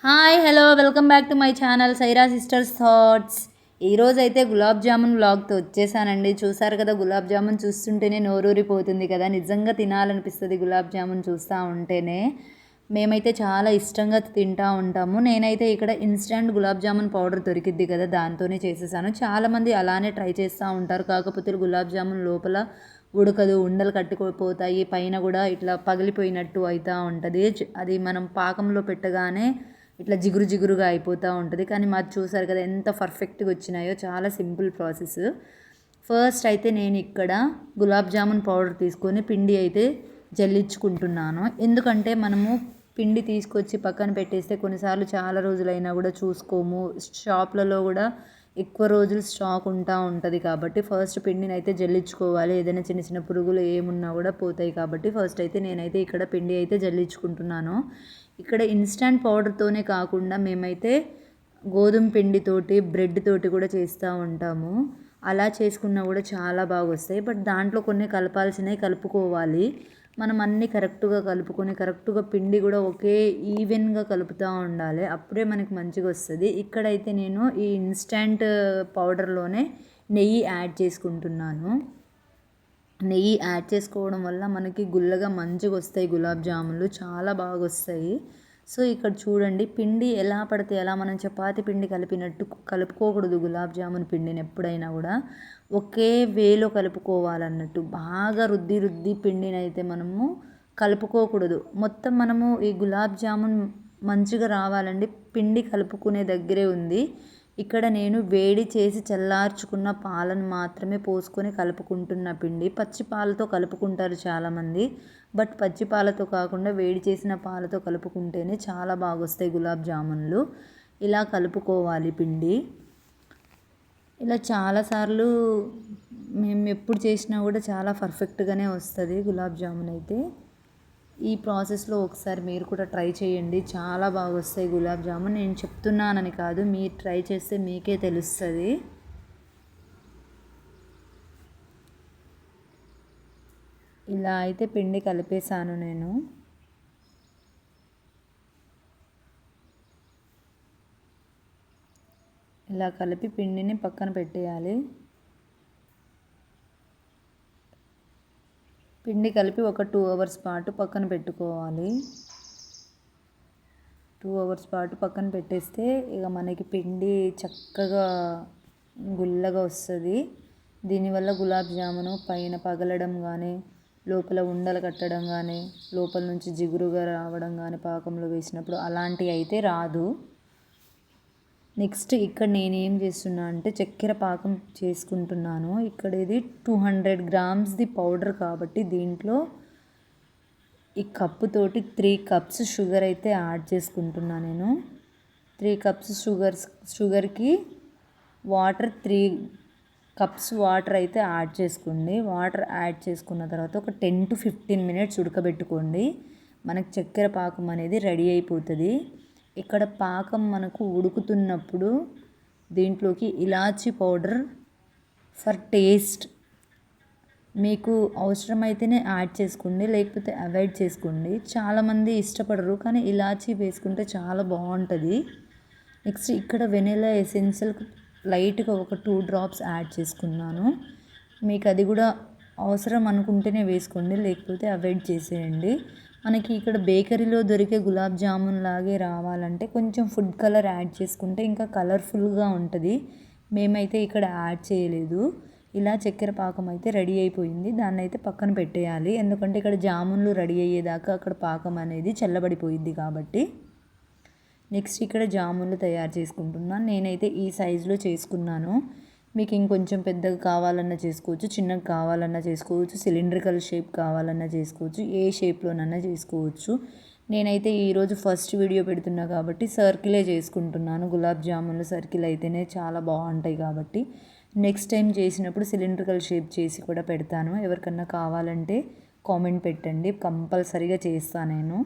Hi hello welcome back to my channel Saira sisters thoughts. ఈరోజు అయితే గులాబ్ జామున్ వ్లాగ్తో వచ్చేసానండి. చూసారు కదా, గులాబ్ జామున్ చూస్తుంటేనే నోరూరిపోతుంది కదా, నిజంగా తినాలనిపిస్తుంది గులాబ్ జామున్ చూస్తూ ఉంటేనే. మేమైతే చాలా ఇష్టంగా తింటూ ఉంటాము. నేనైతే ఇక్కడ ఇన్స్టంట్ గులాబ్ జామున్ పౌడర్ దొరికిద్ది కదా, దాంతోనే చేసేసాను. చాలామంది అలానే ట్రై చేస్తూ ఉంటారు, కాకపోతే గులాబ్ జామున్ లోపల ఉడకదు, ఉండలు కట్టుకుపోతాయి, పైన కూడా ఇట్లా పగిలిపోయినట్టు అవుతూ ఉంటుంది. అది మనం పాకంలో పెట్టగానే ఇట్లా జిగురు జిగురుగా అయిపోతూ ఉంటుంది. కానీ మాది చూసారు కదా ఎంత పర్ఫెక్ట్గా వచ్చినాయో, చాలా సింపుల్ ప్రాసెస్. ఫస్ట్ అయితే నేను ఇక్కడ గులాబ్ జామున్ పౌడర్ తీసుకొని పిండి అయితే జల్లించుకుంటున్నాను. ఎందుకంటే మనము పిండి తీసుకొచ్చి పక్కన పెట్టేస్తే కొన్నిసార్లు చాలా రోజులైనా కూడా చూసుకోము, షాప్లలో కూడా ఎక్కువ రోజులు స్టాక్ ఉంటుంది కాబట్టి ఫస్ట్ పిండిని అయితే జల్లించుకోవాలి. ఏదైనా చిన్న చిన్న పురుగులు ఏమున్నా కూడా పోతాయి కాబట్టి ఫస్ట్ అయితే నేనైతే ఇక్కడ పిండి అయితే జల్లించుకుంటున్నాను. ఇక్కడ ఇన్స్టంట్ పౌడర్తోనే కాకుండా మేమైతే గోధుమ పిండితోటి బ్రెడ్ తోటి కూడా చేస్తూ ఉంటాము. అలా చేసుకున్నా కూడా చాలా బాగా వస్తాయి. బట్ దాంట్లో కొన్ని కలపాల్సినవి కలుపుకోవాలి. మనం అన్నీ కరెక్ట్గా కలుపుకొని కరెక్ట్గా పిండి కూడా ఒకే ఈవెన్గా కలుపుతూ ఉండాలి, అప్పుడే మనకి మంచిగా వస్తుంది. ఇక్కడైతే నేను ఈ ఇన్స్టంట్ పౌడర్లోనే నెయ్యి యాడ్ చేసుకుంటున్నాను. నెయ్యి యాడ్ చేసుకోవడం వల్ల మనకి గుల్లగా మంచిగా వస్తాయి గులాబ్ జామున్లు, చాలా బాగా వస్తాయి. సో ఇక్కడ చూడండి, పిండి ఎలా పడితే ఎలా మనం చపాతి పిండి కలిపినట్టు కలుపుకోకూడదు. గులాబ్ జామున్ పిండిని ఎప్పుడైనా కూడా ఒకే వేలో కలుపుకోవాలన్నట్టు. బాగా రుద్ది పిండిని అయితే మనము కలుపుకోకూడదు. మొత్తం మనము ఈ గులాబ్ జామున్ మంచిగా రావాలండి, పిండి కలుపుకునే దగ్గరే ఉంది. ఇక్కడ నేను వేడి చేసి చల్లార్చుకున్న పాలను మాత్రమే పోసుకొని కలుపుకుంటున్న పిండి. పచ్చి పాలతో కలుపుకుంటారు చాలామంది, బట్ పచ్చి పాలతో కాకుండా వేడి చేసిన పాలతో కలుపుకుంటేనే చాలా బాగా వస్తాయి గులాబ్ జామున్లు. ఇలా కలుపుకోవాలి పిండి. ఇలా చాలాసార్లు మేము ఎప్పుడు చేసినా కూడా చాలా పర్ఫెక్ట్గానే వస్తుంది గులాబ్ జామున్ అయితే. ఈ ప్రాసెస్లో ఒకసారి మీరు కూడా ట్రై చేయండి, చాలా బాగా వస్తాయి గులాబ్ జామున్. నేను చెప్తున్నానని కాదు, మీరు ట్రై చేస్తే మీకే తెలుస్తుంది. ఇలా అయితే పిండి కలిపేసాను నేను. ఇలా కలిపి పిండిని పక్కన పెట్టేయాలి. పిండి కలిపి ఒక 2 అవర్స్ పాటు పక్కన పెట్టుకోవాలి. 2 అవర్స్ పాటు పక్కన పెట్టేస్తే ఇక మనకి పిండి చక్కగా గుల్లగా వస్తుంది. దీనివల్ల గులాబ్ జామును పైన పగలడం కానీ, లోపల ఉండలు కట్టడం కానీ, లోపల నుంచి జిగురుగా రావడం కానీ పాకంలో వేసినప్పుడు అలాంటివి అయితే రాదు. నెక్స్ట్ ఇక్కడ నేనేం చేస్తున్నా అంటే చక్కెర పాకం చేసుకుంటున్నాను. ఇక్కడ ఇది 200 గ్రామ్స్ది పౌడర్ కాబట్టి దీంట్లో ఈ కప్పుతోటి 3 కప్స్ షుగర్ అయితే యాడ్ చేసుకుంటున్నాను నేను. 3 కప్స్ షుగర్కి వాటర్ 3 కప్స్ వాటర్ అయితే యాడ్ చేసుకోండి. వాటర్ యాడ్ చేసుకున్న తర్వాత ఒక 10 to 15 మినిట్స్ ఉడకబెట్టుకోండి. మనకు చక్కెర పాకం అనేది రెడీ అయిపోతుంది. ఇక్కడ పాకం మనకు ఉడుకుతున్నప్పుడు దీంట్లోకి ఇలాచీ పౌడర్ ఫర్ టేస్ట్ మీకు అవసరమైతేనే యాడ్ చేసుకోండి, లేకపోతే అవాయిడ్ చేసుకోండి. చాలామంది ఇష్టపడరు, కానీ ఇలాచీ వేసుకుంటే చాలా బాగుంటుంది. నెక్స్ట్ ఇక్కడ వెనిలా ఎసెన్షియల్ లైట్గా ఒక 2 డ్రాప్స్ యాడ్ చేసుకున్నాను. మీకు అది కూడా అవసరం అనుకుంటేనే వేసుకోండి, లేకపోతే అవాయిడ్ చేసేయండి. మనకి ఇక్కడ బేకరీలో దొరికే గులాబ్ జామున్ లాగే రావాలంటే కొంచెం ఫుడ్ కలర్ యాడ్ చేసుకుంటే ఇంకా కలర్ఫుల్గా ఉంటుంది. మేమైతే ఇక్కడ యాడ్ చేయలేదు. ఇలా చక్కెర పాకం అయితే రెడీ అయిపోయింది. దాన్ని అయితే పక్కన పెట్టేయాలి, ఎందుకంటే ఇక్కడ జామున్లు రెడీ అయ్యేదాకా అక్కడ పాకం అనేది చల్లబడిపోయిద్ది కాబట్టి. నెక్స్ట్ ఇక్కడ జామున్లు తయారు చేసుకుంటున్నాను. నేనైతే ఈ సైజులో చేసుకున్నాను. మీకు ఇంకొంచెం పెద్దగా కావాలన్నా చేసుకోవచ్చు, చిన్నగా కావాలన్నా చేసుకోవచ్చు, సిలిండ్రికల్ షేప్ కావాలన్నా చేసుకోవచ్చు, ఏ షేప్లోనన్నా చేసుకోవచ్చు. నేనైతే ఈరోజు ఫస్ట్ వీడియో పెడుతున్నా కాబట్టి సర్కిలే చేసుకుంటున్నాను. గులాబ్ జామున్లు సర్కిల్ అయితేనే చాలా బాగుంటాయి కాబట్టి. నెక్స్ట్ టైం చేసినప్పుడు సిలిండ్రికల్ షేప్ చేసి కూడా పెడతాను. ఎవరికన్నా కావాలంటే కామెంట్ పెట్టండి, కంపల్సరీగా చేస్తాను నేను.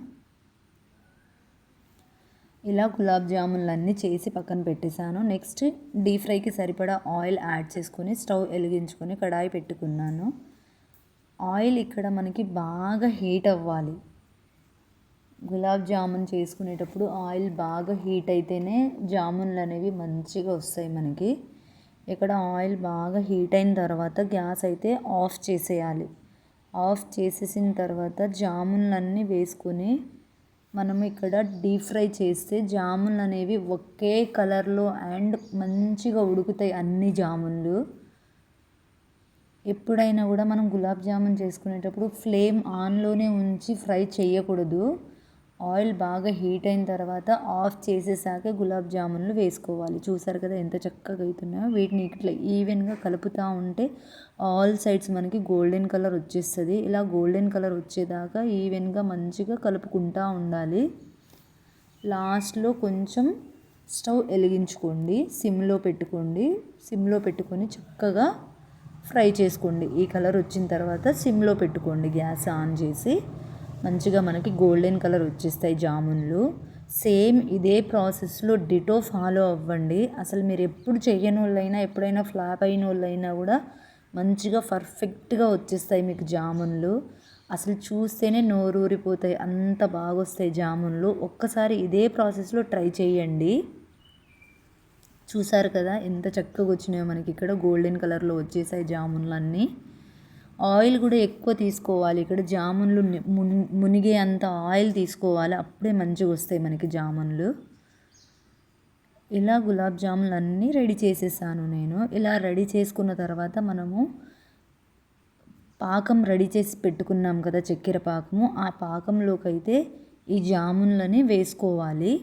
ఇలా గులాబ్ జామున్లు అన్నీ చేసి పక్కన పెట్టేశాను. నెక్స్ట్ డీప్ ఫ్రైకి సరిపడా ఆయిల్ యాడ్ చేసుకొని స్టవ్ వెలిగించుకొని కడాయి పెట్టుకున్నాను. ఆయిల్ ఇక్కడ మనకి బాగా హీట్ అవ్వాలి. గులాబ్ జామున్ చేసుకునేటప్పుడు ఆయిల్ బాగా హీట్ అయితేనే జామున్లు అనేవి మంచిగా వస్తాయి మనకి. ఇక్కడ ఆయిల్ బాగా హీట్ అయిన తర్వాత గ్యాస్ అయితే ఆఫ్ చేసేయాలి. ఆఫ్ చేసేసిన తర్వాత జామున్లన్నీ వేసుకొని మనం ఇక్కడ డీప్ ఫ్రై చేస్తే జామున్లు అనేవి ఒకే కలర్లో అండ్ మంచిగా ఉడుకుతాయి అన్ని జామున్లు. ఎప్పుడైనా కూడా మనం గులాబ్ జామున్ చేసుకునేటప్పుడు ఫ్లేమ్ ఆన్లోనే ఉంచి ఫ్రై చేయకూడదు. ఆయిల్ బాగా హీట్ అయిన తర్వాత ఆఫ్ చేసేసాక గులాబ్ జామున్లు వేసుకోవాలి. చూసారు కదా ఎంత చక్కగా అవుతున్నాయో. వీటిని ఇట్లా ఈవెన్గా కలుపుతూ ఉంటే ఆల్ సైడ్స్ మనకి గోల్డెన్ కలర్ వచ్చేస్తుంది. ఇలా గోల్డెన్ కలర్ వచ్చేదాకా ఈవెన్గా మంచిగా కలుపుకుంటూ ఉండాలి. లాస్ట్లో కొంచెం స్టవ్ వెలిగించుకోండి, సిమ్లో పెట్టుకొని చక్కగా ఫ్రై చేసుకోండి. ఈ కలర్ వచ్చిన తర్వాత సిమ్లో పెట్టుకోండి, గ్యాస్ ఆన్ చేసి. మంచిగా మనకి గోల్డెన్ కలర్ వచ్చేస్తాయి జామున్లు. సేమ్ ఇదే ప్రాసెస్లో డిటో ఫాలో అవ్వండి. అసలు మీరు ఎప్పుడు చేయని వాళ్ళైనా ఎప్పుడైనా ఫ్లాప్ అయిన వాళ్ళైనా కూడా మంచిగా పర్ఫెక్ట్గా వచ్చేస్తాయి మీకు జామున్లు. అసలు చూస్తేనే నోరూరిపోతాయి, అంత బాగా వస్తాయి జామున్లు. ఒక్కసారి ఇదే ప్రాసెస్లో ట్రై చేయండి. చూసారు కదా ఎంత చక్కగా వచ్చినాయో మనకి. ఇక్కడ గోల్డెన్ కలర్లో వచ్చేసాయి జామున్లు అన్నీ. ఆయిల్ కూడా ఎక్కువ తీసుకోవాలి. ఇక్కడ జామున్లు మునిగే అంత ఆయిల్ తీసుకోవాలి, అప్పుడే మంచిగా వస్తాయి మనకి జామున్లు. ఇలా గులాబ్ జామున్లు అన్నీ రెడీ చేసేసాను నేను. ఇలా రెడీ చేసుకున్న తర్వాత మనము పాకం రెడీ చేసి పెట్టుకున్నాం కదా, చక్కెర పాకము. ఆ పాకంలోకి అయితే ఈ జామున్లని వేసుకోవాలి.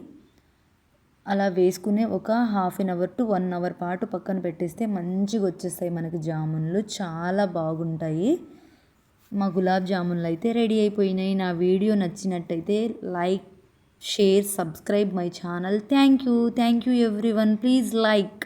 అలా వేసుకుని ఒక 1/2 అవర్ టు 1 అవర్ పాటు పక్కన పెట్టేస్తే మంచిగా వచ్చేస్తాయి మనకి జామున్లు. చాలా బాగుంటాయి. మా గులాబ్ జామున్లు అయితే రెడీ అయిపోయినాయి. నా వీడియో నచ్చినట్టయితే like, share, subscribe my channel. Thank you everyone. Please like.